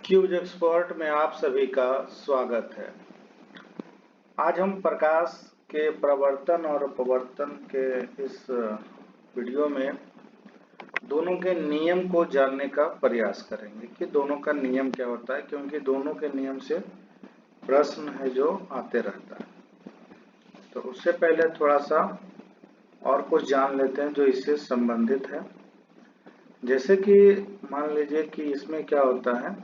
Cues expert में आप सभी का स्वागत है। आज हम प्रकाश के प्रवर्तन और अपवर्तन के इस वीडियो में दोनों के नियम को जानने का प्रयास करेंगे कि दोनों का नियम क्या होता है, क्योंकि दोनों के नियम से प्रश्न है जो आते रहता है। तो उससे पहले थोड़ा सा और कुछ जान लेते हैं जो इससे संबंधित है। जैसे कि मान लीजिए कि इसमें क्या होता है,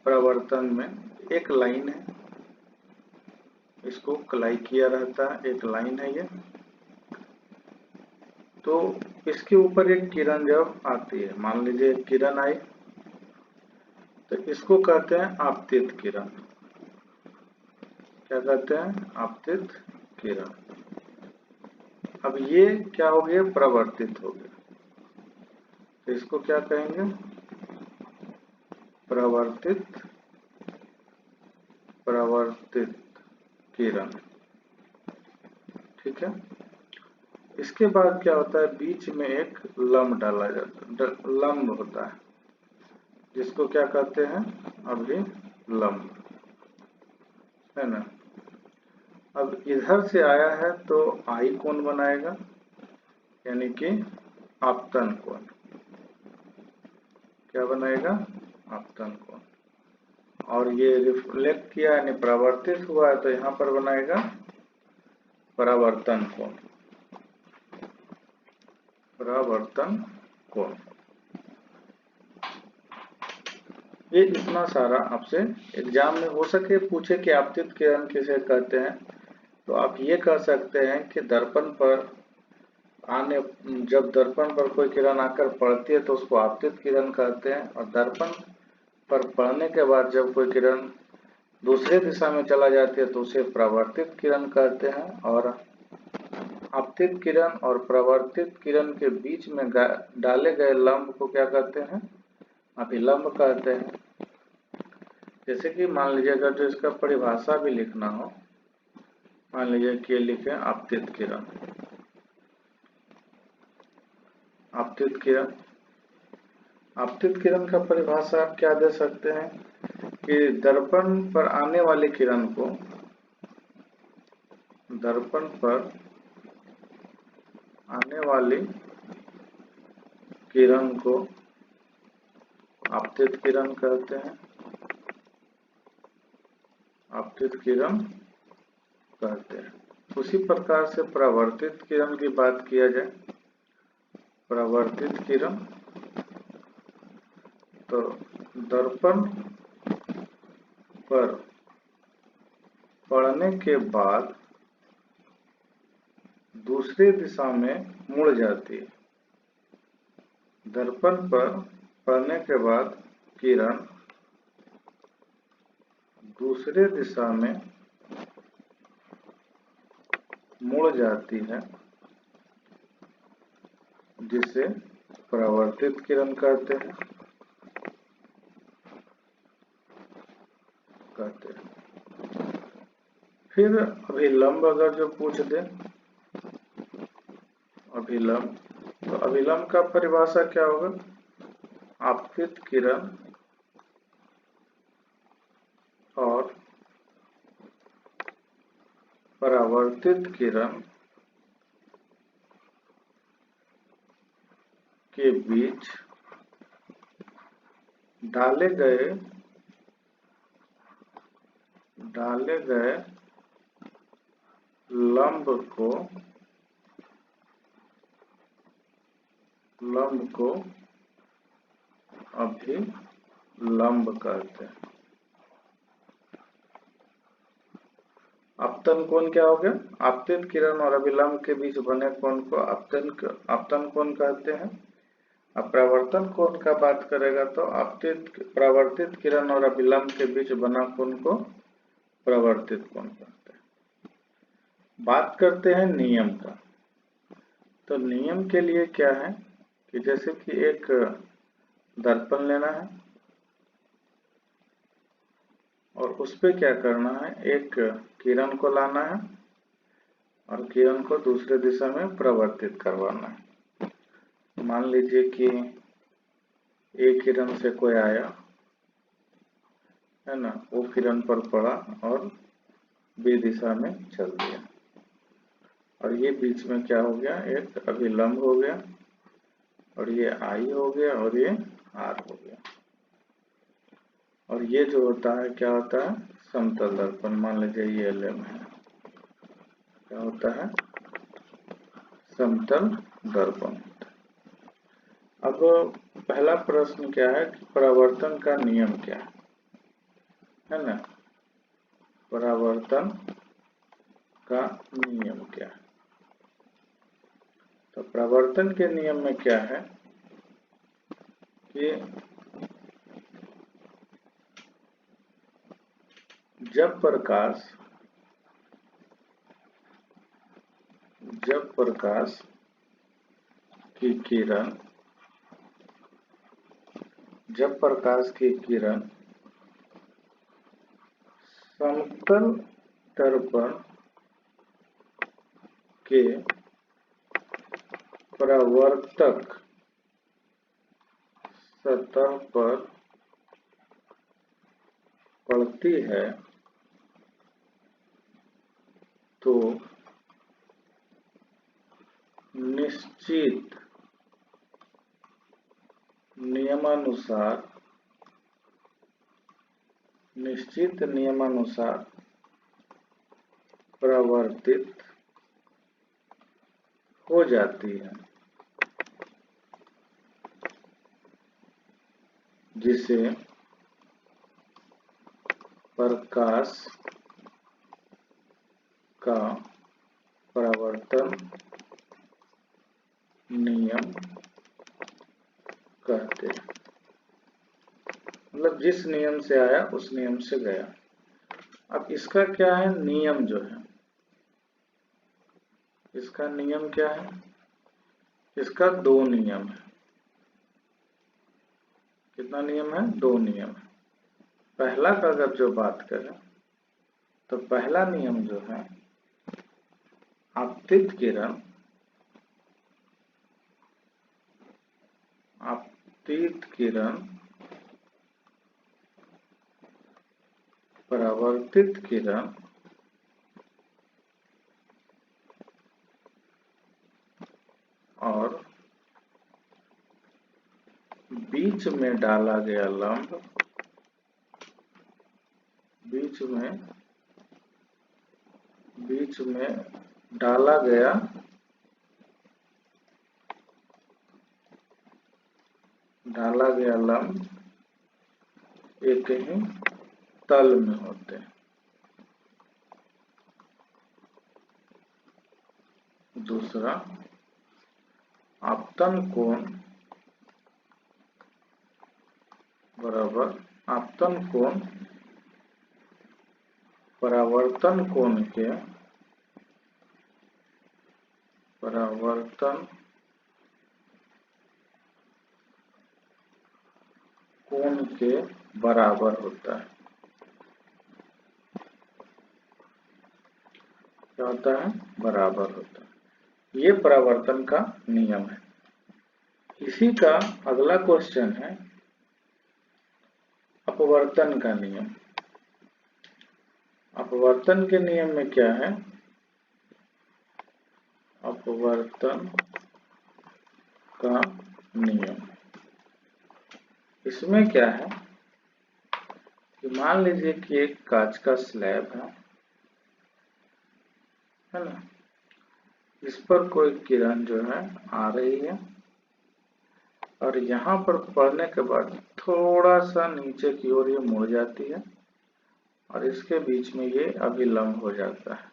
प्रवर्तन में एक लाइन है, इसको क्लाई किया रहता है, एक लाइन है ये। तो इसके ऊपर एक किरण जब आती है, मान लीजिए एक किरण आई, तो इसको कहते हैं आपतित किरण। क्या कहते हैं? आपतित किरण। अब ये क्या हो गया? प्रवर्तित हो गया। तो इसको क्या कहेंगे? प्रवर्तित किरण। ठीक है। इसके बाद क्या होता है, बीच में एक लंब डाला जाता है, लंब होता है, जिसको क्या कहते हैं? अभी लंब, है ना। अब इधर से आया है तो आई कोण बनाएगा, यानी कि आपतन कोण। क्या बनाएगा? आपतन कोण। और ये रिफ्लेक्ट किया यानी परावर्तित हुआ है, तो यहाँ पर बनाएगा परावर्तन कोण। परावर्तन कोण। ये इतना सारा आपसे एग्जाम में हो सके पूछे कि आपतित किरण किसे कहते हैं, तो आप ये कह सकते हैं कि दर्पण पर आने, जब दर्पण पर कोई किरण आकर पड़ती है तो उसको आपतित किरण कहते हैं, और दर्पण पर पड़ने के बाद जब कोई किरण दूसरे दिशा में चला जाती है तो उसे परावर्तित किरण कहते हैं। और आपतित किरण और परावर्तित किरण के बीच में डाले गए लंब को क्या कहते हैं? अभिलंब कहते हैं। जैसे कि मान लीजिए अगर जो इसका परिभाषा भी लिखना हो, मान लीजिए कि लिखे आपतित किरण। आपतित किरण, आपतित किरण का परिभाषा आप क्या दे सकते हैं कि दर्पण पर आने वाली किरण को, दर्पण पर आने वाली किरण को आपतित किरण कहते हैं। आपतित किरण कहते हैं। उसी प्रकार से परावर्तित किरण की बात किया जाए, परावर्तित किरण, तो दर्पण पर पड़ने के बाद दूसरी दिशा में मुड़ जाती है। दर्पण पर पड़ने के बाद किरण दूसरे दिशा में मुड़ जाती है, जिसे परावर्तित किरण कहते हैं। फिर अभिलंब अगर जो पूछ दे, अभिलंब, तो अभिलंब का परिभाषा क्या होगा? आपतित किरण और परावर्तित किरण के बीच डाले गए लंब को अभिलंब कहते हैं। आपतन कोण क्या हो गया? आपतित किरण और अभिलंब के बीच बने कोण को आपतन कोण कहते हैं। अब परावर्तन कोण का बात करेगा तो परावर्तित किरण और अभिलंब के बीच बना कोण को परावर्तित कोण कहते हैं। बात करते हैं नियम का। तो नियम के लिए क्या है कि जैसे कि एक दर्पण लेना है और उस पे क्या करना है, एक किरण को लाना है और किरण को दूसरे दिशा में प्रवर्तित करवाना है। मान लीजिए कि एक किरण से कोई आया है ना, वो किरण पर पड़ा और बी दिशा में चल दिया, और ये बीच में क्या हो गया, एक अभिलंब हो गया, और ये आई हो गया और ये आर हो गया। और ये जो होता है क्या होता है, समतल दर्पण। मान लीजिए ये एलएम है, क्या होता है, समतल दर्पण। अब पहला प्रश्न क्या है कि परावर्तन का नियम क्या है ना, परावर्तन का नियम क्या है। तो परावर्तन के नियम में क्या है कि जब प्रकाश की किरण समतल दर्पण के परावर्तक सतह पर पड़ती है तो निश्चित नियमानुसार परावर्तित हो जाती है, जिसे प्रकाश का परावर्तन नियम कहते हैं। मतलब जिस नियम से आया उस नियम से गया। अब इसका क्या है, नियम जो है, इसका नियम क्या है, इसका दो नियम है। कितना नियम है, दो नियम है। पहला का अगर जो बात करें तो पहला नियम जो है, आपतित किरण परावर्तित किरण और बीच में डाला गया लंब, बीच में डाला गया लंब एक ही तल में होते हैं। दूसरा, आपतन कोण बराबर आपतन कोण परावर्तन कोण के बराबर होता है। क्या होता है, बराबर होता है। ये परावर्तन का नियम है। इसी का अगला क्वेश्चन है अपवर्तन का नियम। अपवर्तन के नियम में क्या है, अपवर्तन का नियम, इसमें क्या है कि मान लीजिए कि एक कांच का स्लैब है ना, इस पर कोई किरण जो है आ रही है और यहाँ पर पड़ने के बाद थोड़ा सा नीचे की ओर ये मुड़ जाती है और इसके बीच में ये अभिलंब हो जाता है।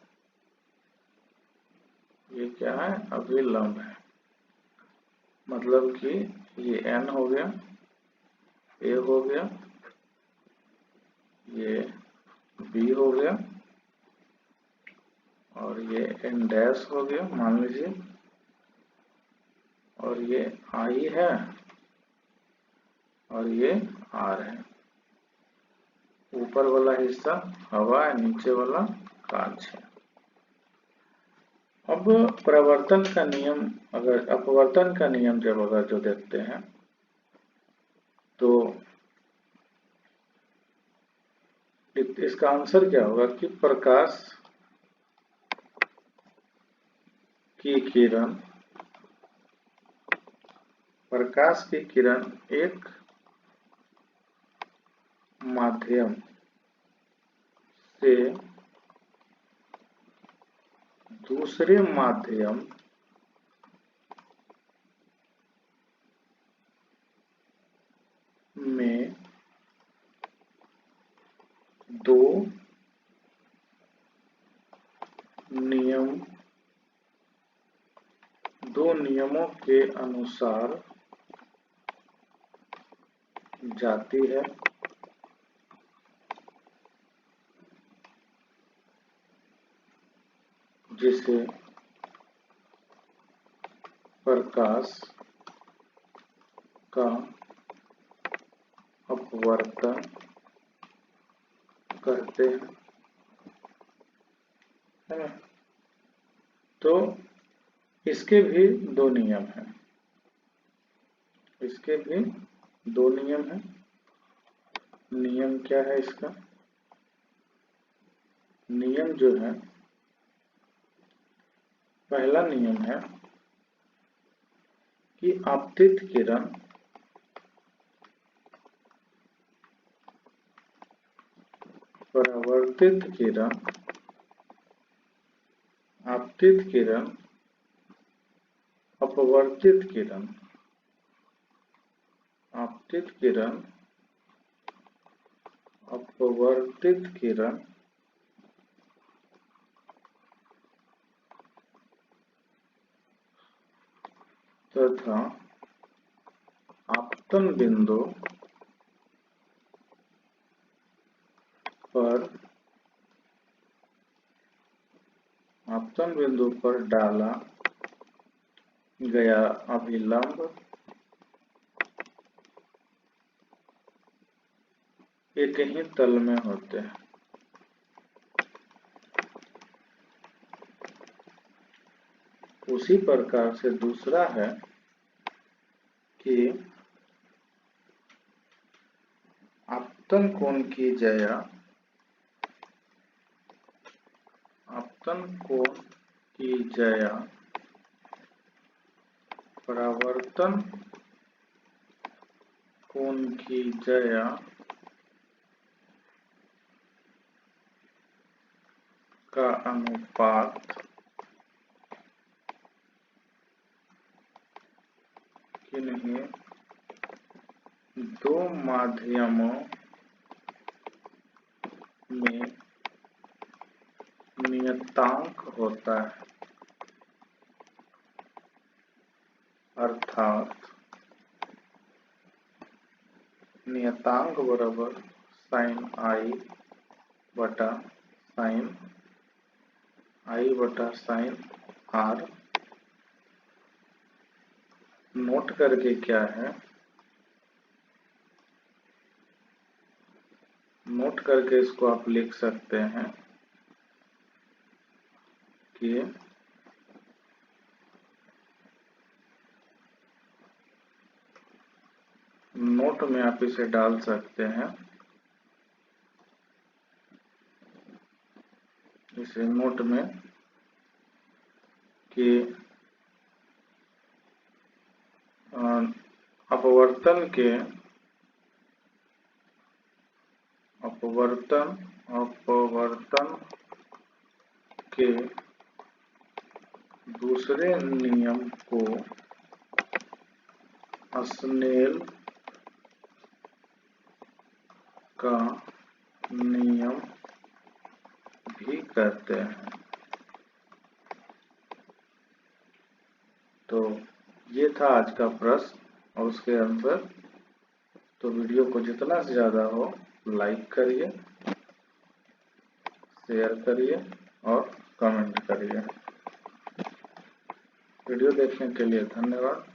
ये क्या है, अभिलंब है। मतलब कि ये N हो गया, A हो गया, ये B हो गया और ये N डैश हो गया मान लीजिए, और ये I है और ये R है। ऊपर वाला हिस्सा हवा है, नीचे वाला कांच है। अब परावर्तन का नियम, अगर अपवर्तन का नियम जब अगर जो देखते हैं तो इसका आंसर क्या होगा कि प्रकाश की किरण एक माध्यम से दूसरे माध्यम में दो नियमों के अनुसार जाती है, जिसे प्रकाश का अपवर्तन कहते हैं, है ना। तो इसके भी दो नियम हैं, इसके भी दो नियम हैं। नियम क्या है इसका? नियम जो है, पहला नियम है कि आपतित किरण परावर्तित किरण, आपतित किरण अपवर्तित किरण, आपतित किरण अपवर्तित किरण तथा आपतन बिंदु पर डाला गया अभिलंब एक ही तल में होते हैं। उसी प्रकार से दूसरा है कि आपतन कोण की जया परावर्तन कोण की जया का अनुपात किन्हीं दो माध्यमों में नियतांक होता है, अर्थात नियतांक बराबर sin i बटा sin r। नोट करके क्या है, नोट करके इसको आप लिख सकते हैं कि नोट में आप इसे डाल सकते हैं, इसे नोट में कि अपवर्तन के दूसरे नियम को स्नेल का नियम भी कहते हैं। तो ये था आज का प्रश्न और उसके आंसर। तो वीडियो को जितना से ज़्यादा हो लाइक करिए, शेयर करिए और कमेंट करिए। वीडियो देखने के लिए धन्यवाद।